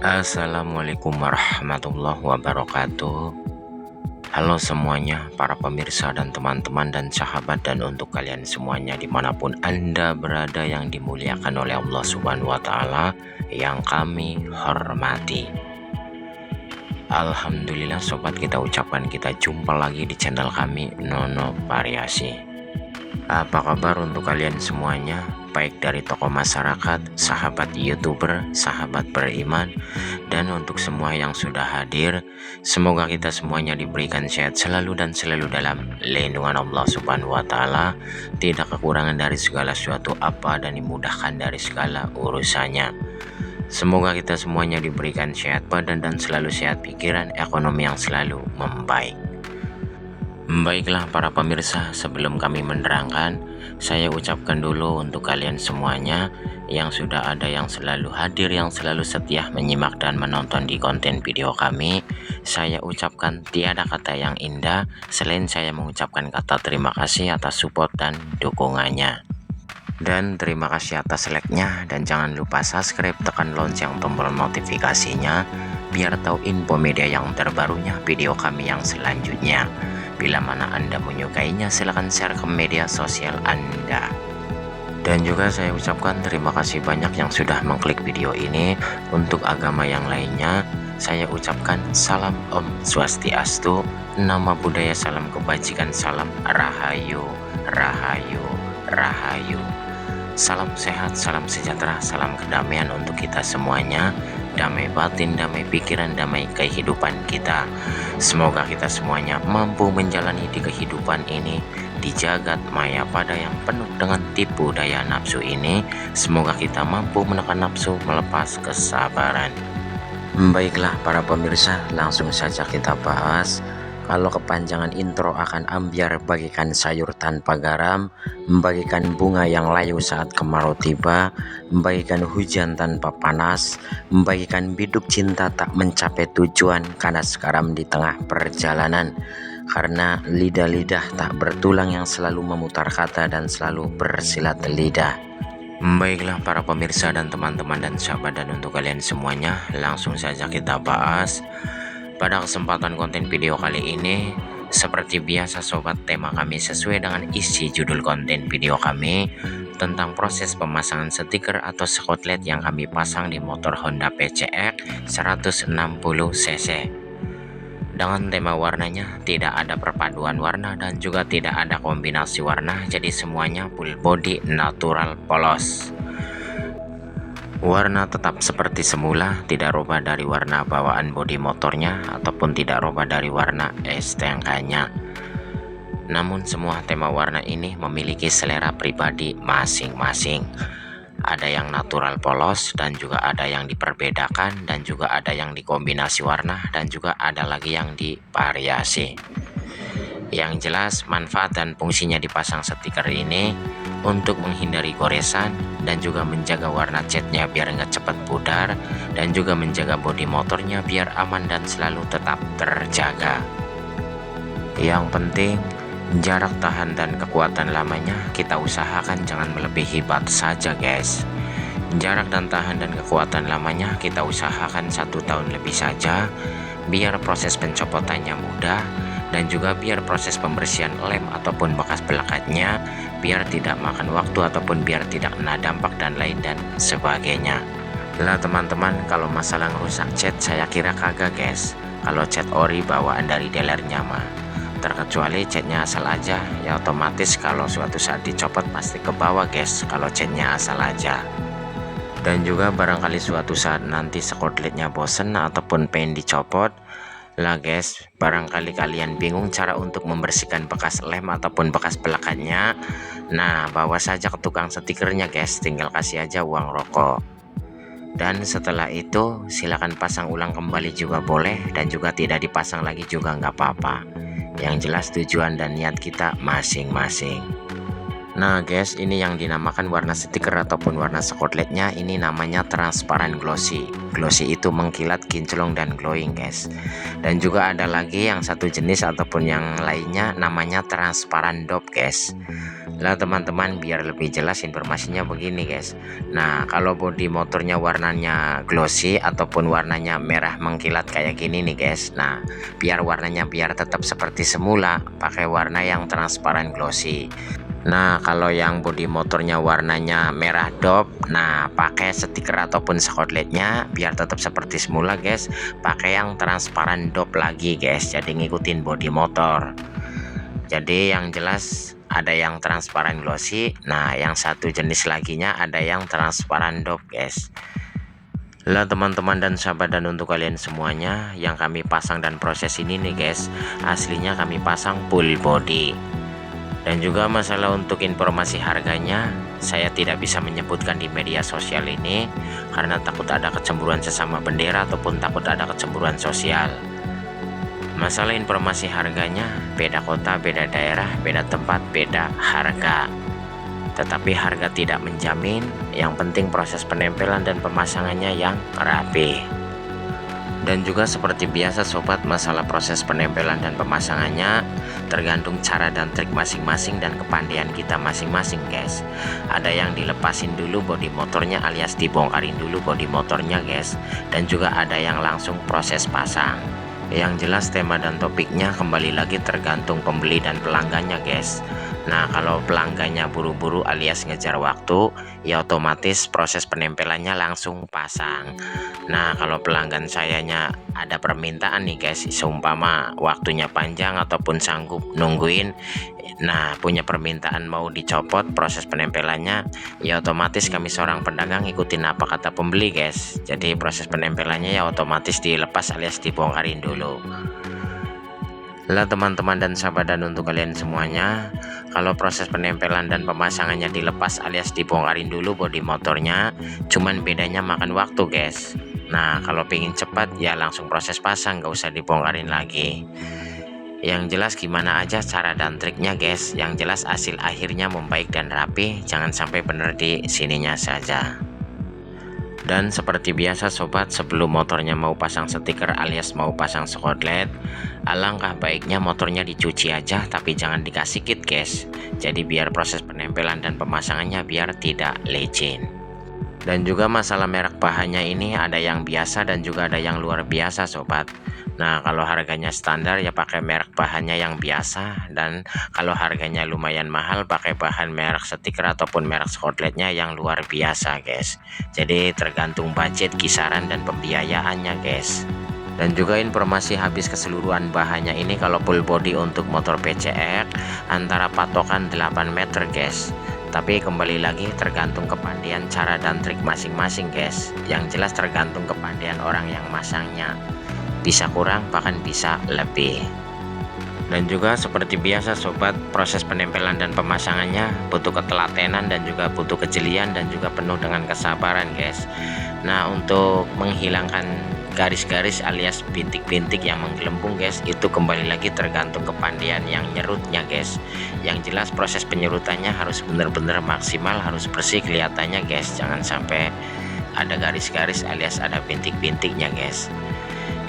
Assalamualaikum warahmatullahi wabarakatuh. Halo semuanya, para pemirsa dan teman-teman dan sahabat, dan untuk kalian semuanya dimanapun Anda berada yang dimuliakan oleh Allah Subhanahu wa Ta'ala, yang kami hormati. Alhamdulillah sobat, kita ucapkan kita jumpa lagi di channel kami Nono Variasi. Apa kabar untuk kalian semuanya, baik dari tokoh masyarakat, sahabat youtuber, sahabat beriman, dan untuk semua yang sudah hadir. Semoga kita semuanya diberikan sehat selalu dan selalu dalam lindungan Allah Subhanahu wa Ta'ala, tidak kekurangan dari segala sesuatu apa, dan dimudahkan dari segala urusannya. Semoga kita semuanya diberikan sehat badan dan selalu sehat pikiran, ekonomi yang selalu membaik. Baiklah para pemirsa, sebelum kami menerangkan, saya ucapkan dulu untuk kalian semuanya yang sudah ada, yang selalu hadir, yang selalu setia menyimak dan menonton di konten video kami. Saya ucapkan tiada kata yang indah selain saya mengucapkan kata terima kasih atas support dan dukungannya. Dan terima kasih atas like-nya, dan jangan lupa subscribe, tekan lonceng tombol notifikasinya biar tahu info media yang terbarunya video kami yang selanjutnya. Bila mana Anda menyukainya, silahkan share ke media sosial Anda. Dan juga saya ucapkan terima kasih banyak yang sudah mengklik video ini. Untuk agama yang lainnya, saya ucapkan salam Om Swastiastu, nama budaya salam kebajikan, salam rahayu, rahayu, rahayu. Salam sehat, salam sejahtera, salam kedamaian untuk kita semuanya. Damai batin, damai pikiran, damai kehidupan kita. Semoga kita semuanya mampu menjalani di kehidupan ini, di jagat maya pada yang penuh dengan tipu daya nafsu ini. Semoga kita mampu menekan nafsu, melepas kesabaran. Baiklah para pemirsa, langsung saja kita bahas. Kalau kepanjangan intro akan ambiar bagikan sayur tanpa garam, bagikan bunga yang layu saat kemarau tiba, bagikan hujan tanpa panas, bagikan biduk cinta tak mencapai tujuan karena sekaram di tengah perjalanan, karena lidah-lidah tak bertulang yang selalu memutar kata dan selalu bersilat lidah. Baiklah para pemirsa dan teman-teman dan sahabat, dan untuk kalian semuanya, langsung saja kita bahas. Pada kesempatan konten video kali ini, seperti biasa sobat, tema kami sesuai dengan isi judul konten video kami tentang proses pemasangan stiker atau skotlet yang kami pasang di motor Honda PCX 160cc. Dengan tema warnanya tidak ada perpaduan warna dan juga tidak ada kombinasi warna, jadi semuanya full body natural polos. Warna tetap seperti semula, tidak rubah dari warna bawaan bodi motornya ataupun tidak rubah dari warna STNK-nya. Namun semua tema warna ini memiliki selera pribadi masing-masing. Ada yang natural polos, dan juga ada yang diperbedakan, dan juga ada yang dikombinasi warna, dan juga ada lagi yang divariasi. Yang jelas manfaat dan fungsinya dipasang stiker ini untuk menghindari goresan dan juga menjaga warna catnya biar nggak cepat pudar, dan juga menjaga bodi motornya biar aman dan selalu tetap terjaga. Yang penting jarak tahan dan kekuatan lamanya kita usahakan jangan melebihi batas saja guys. Jarak dan tahan dan kekuatan lamanya kita usahakan 1 tahun lebih saja, biar proses pencopotannya mudah, dan juga biar proses pembersihan lem ataupun bekas pelekatnya biar tidak makan waktu ataupun biar tidak kena dampak dan lain dan sebagainya. Lah teman-teman, kalau masalah ngerusak cat saya kira kagak guys. Kalau cat ori bawaan dari dealernya mah, terkecuali catnya asal aja, ya otomatis kalau suatu saat dicopot pasti ke bawah guys kalau catnya asal aja. Dan juga barangkali suatu saat nanti skotletnya bosen ataupun pengen dicopot, lah guys, barangkali kalian bingung cara untuk membersihkan bekas lem ataupun bekas pelekatnya. Nah, bawa saja ke tukang stikernya guys, tinggal kasih aja uang rokok. Dan setelah itu silakan pasang ulang kembali juga boleh, dan juga tidak dipasang lagi juga nggak apa-apa. Yang jelas tujuan dan niat kita masing-masing. Nah guys, ini yang dinamakan warna stiker ataupun warna skotletnya, ini namanya transparan glossy. Glossy itu mengkilat, kinclong, dan glowing guys. Dan juga ada lagi yang satu jenis ataupun yang lainnya namanya transparan dop guys. Lah teman-teman, biar lebih jelas informasinya begini guys. Nah, kalau bodi motornya warnanya glossy ataupun warnanya merah mengkilat kayak gini nih guys. Nah, biar warnanya biar tetap seperti semula, pakai warna yang transparan glossy. Nah, kalau yang bodi motornya warnanya merah dop, nah pakai stiker ataupun skotletnya biar tetap seperti semula guys, pakai yang transparan dop lagi guys. Jadi ngikutin bodi motor. Jadi yang jelas ada yang transparan glossy, nah yang satu jenis laginya ada yang transparan dop guys. Lah teman-teman dan sahabat, dan untuk kalian semuanya yang kami pasang dan proses ini nih guys, aslinya kami pasang full body. Dan juga masalah untuk informasi harganya, saya tidak bisa menyebutkan di media sosial ini karena takut ada kecemburuan sesama bendera ataupun takut ada kecemburuan sosial. Masalah informasi harganya, beda kota, beda daerah, beda tempat, beda harga. Tetapi harga tidak menjamin, yang penting proses penempelan dan pemasangannya yang rapi. Dan juga seperti biasa sobat, masalah proses penempelan dan pemasangannya tergantung cara dan trik masing-masing dan kepandaian kita masing-masing guys. Ada yang dilepasin dulu bodi motornya alias dibongkarin dulu bodi motornya guys, dan juga ada yang langsung proses pasang. Yang jelas tema dan topiknya kembali lagi tergantung pembeli dan pelanggannya guys. Nah, kalau pelanggannya buru-buru alias ngejar waktu, ya otomatis proses penempelannya langsung pasang. Nah, kalau pelanggan sayanya ada permintaan nih guys, seumpama waktunya panjang ataupun sanggup nungguin, nah punya permintaan mau dicopot proses penempelannya, ya otomatis kami seorang pedagang ikutin apa kata pembeli guys. Jadi proses penempelannya ya otomatis dilepas alias dibongkarin dulu. Lah teman-teman dan sahabat, dan untuk kalian semuanya, kalau proses penempelan dan pemasangannya dilepas alias dibongkarin dulu bodi motornya, cuman bedanya makan waktu guys. Nah, kalau pengen cepat ya langsung proses pasang, gak usah dibongkarin lagi. Yang jelas gimana aja cara dan triknya guys, yang jelas hasil akhirnya membaik dan rapi, jangan sampai bener di sininya saja. Dan seperti biasa sobat, sebelum motornya mau pasang stiker alias mau pasang skotlet, alangkah baiknya motornya dicuci aja, tapi jangan dikasih kit guys. Jadi biar proses penempelan dan pemasangannya biar tidak licin. Dan juga masalah merek bahannya ini ada yang biasa dan juga ada yang luar biasa sobat. Nah, kalau harganya standar ya pakai merek bahannya yang biasa, dan kalau harganya lumayan mahal pakai bahan merek stiker ataupun merek skotletnya yang luar biasa guys. Jadi tergantung budget, kisaran dan pembiayaannya guys. Dan juga informasi habis keseluruhan bahannya ini, kalau full body untuk motor PCX antara patokan 8 meter guys. Tapi kembali lagi tergantung kepandaian cara dan trik masing-masing guys. Yang jelas tergantung kepandaian orang yang masangnya, bisa kurang bahkan bisa lebih. Dan juga seperti biasa sobat, proses penempelan dan pemasangannya butuh ketelatenan dan juga butuh kejelian dan juga penuh dengan kesabaran guys. Nah, untuk menghilangkan garis-garis alias bintik-bintik yang menggelembung guys, itu kembali lagi tergantung kepandaian yang nyerutnya guys. Yang jelas proses penyerutannya harus benar-benar maksimal, harus bersih kelihatannya guys, jangan sampai ada garis-garis alias ada bintik-bintiknya guys.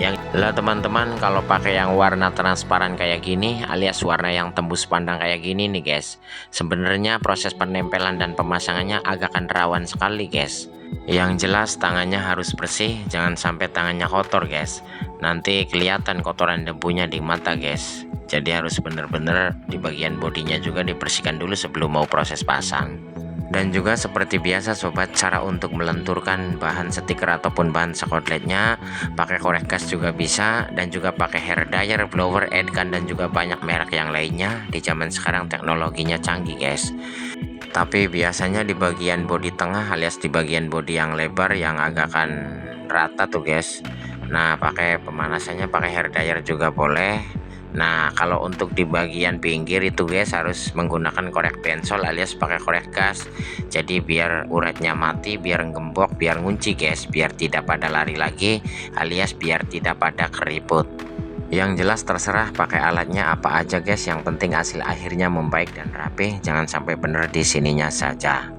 Yang lah teman-teman, kalau pakai yang warna transparan kayak gini alias warna yang tembus pandang kayak gini nih guys, sebenarnya proses penempelan dan pemasangannya agak rawan sekali guys. Yang jelas tangannya harus bersih, jangan sampai tangannya kotor guys, nanti kelihatan kotoran debunya di mata guys. Jadi harus bener-bener di bagian bodinya juga dibersihkan dulu sebelum mau proses pasang. Dan juga seperti biasa sobat, cara untuk melenturkan bahan stiker ataupun bahan skotletnya pakai korek gas juga bisa, dan juga pakai hair dryer, blower, headgun dan juga banyak merek yang lainnya. Di zaman sekarang teknologinya canggih guys. Tapi biasanya di bagian bodi tengah alias di bagian bodi yang lebar yang agakkan rata tuh guys. Nah, pakai pemanasannya pakai hair dryer juga boleh. Nah, kalau untuk di bagian pinggir itu guys harus menggunakan korek pensol alias pakai korek gas. Jadi biar uratnya mati, biar gembok, biar ngunci guys, biar tidak pada lari lagi alias biar tidak pada keriput. Yang jelas terserah pakai alatnya apa aja guys, yang penting hasil akhirnya membaik dan rapi, jangan sampai bener di sininya saja.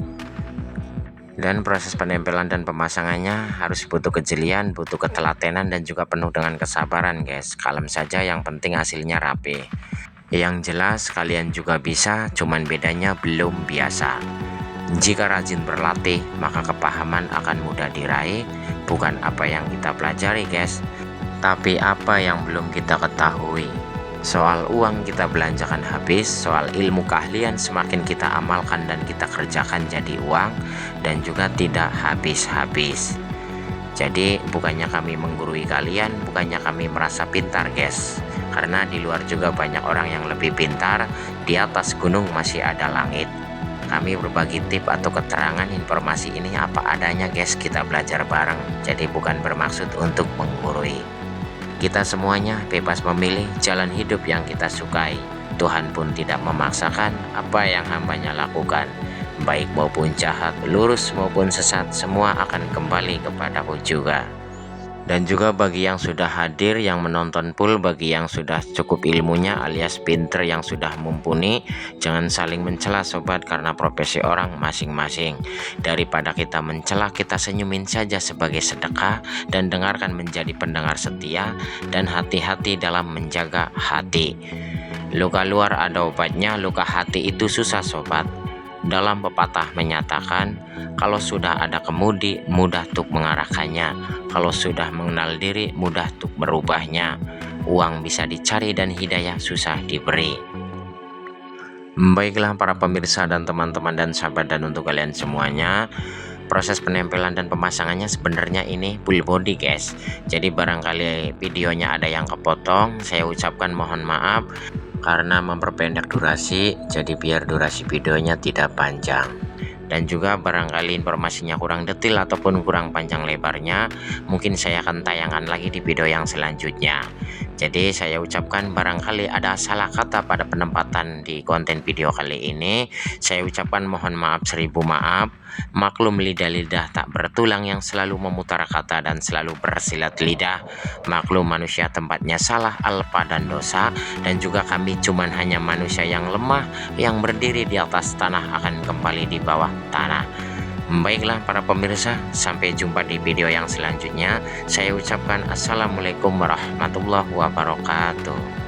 Dan proses penempelan dan pemasangannya harus butuh kejelian, butuh ketelatenan dan juga penuh dengan kesabaran guys. Kalem saja, yang penting hasilnya rapi. Yang jelas kalian juga bisa, cuman bedanya belum biasa. Jika rajin berlatih, maka kepahaman akan mudah diraih. Bukan apa yang kita pelajari guys, tapi apa yang belum kita ketahui. Soal uang kita belanjakan habis, soal ilmu keahlian semakin kita amalkan dan kita kerjakan jadi uang, dan juga tidak habis-habis. Jadi bukannya kami menggurui kalian, bukannya kami merasa pintar guys, karena di luar juga banyak orang yang lebih pintar. Di atas gunung masih ada langit. Kami berbagi tip atau keterangan informasi ini apa adanya guys, kita belajar bareng. Jadi bukan bermaksud untuk menggurui. Kita semuanya bebas memilih jalan hidup yang kita sukai. Tuhan pun tidak memaksakan apa yang hambanya lakukan. Baik maupun jahat, lurus maupun sesat, semua akan kembali kepadaku juga. Dan juga bagi yang sudah hadir, yang menonton full, bagi yang sudah cukup ilmunya alias pinter, yang sudah mumpuni, jangan saling mencela sobat, karena profesi orang masing-masing. Daripada kita mencela, kita senyumin saja sebagai sedekah, dan dengarkan menjadi pendengar setia, dan hati-hati dalam menjaga hati. Luka luar ada obatnya, luka hati itu susah sobat. Dalam pepatah menyatakan, kalau sudah ada kemudi, mudah untuk mengarahkannya. Kalau sudah mengenal diri, mudah untuk merubahnya. Uang bisa dicari dan hidayah susah diberi. Baiklah para pemirsa dan teman-teman dan sahabat, dan untuk kalian semuanya, proses penempelan dan pemasangannya sebenarnya ini full body guys. Jadi barangkali videonya ada yang kepotong, saya ucapkan mohon maaf karena memperpendek durasi, jadi biar durasi videonya tidak panjang. Dan juga barangkali informasinya kurang detail ataupun kurang panjang lebarnya, mungkin saya akan tayangkan lagi di video yang selanjutnya. Jadi saya ucapkan barangkali ada salah kata pada penempatan di konten video kali ini, saya ucapkan mohon maaf, 1000 maaf. Maklum lidah-lidah tak bertulang yang selalu memutar kata dan selalu bersilat lidah. Maklum manusia tempatnya salah, alpa dan dosa, dan juga kami cuman hanya manusia yang lemah, yang berdiri di atas tanah akan kembali di bawah tanah. Baiklah para pemirsa, sampai jumpa di video yang selanjutnya. Saya ucapkan assalamualaikum warahmatullahi wabarakatuh.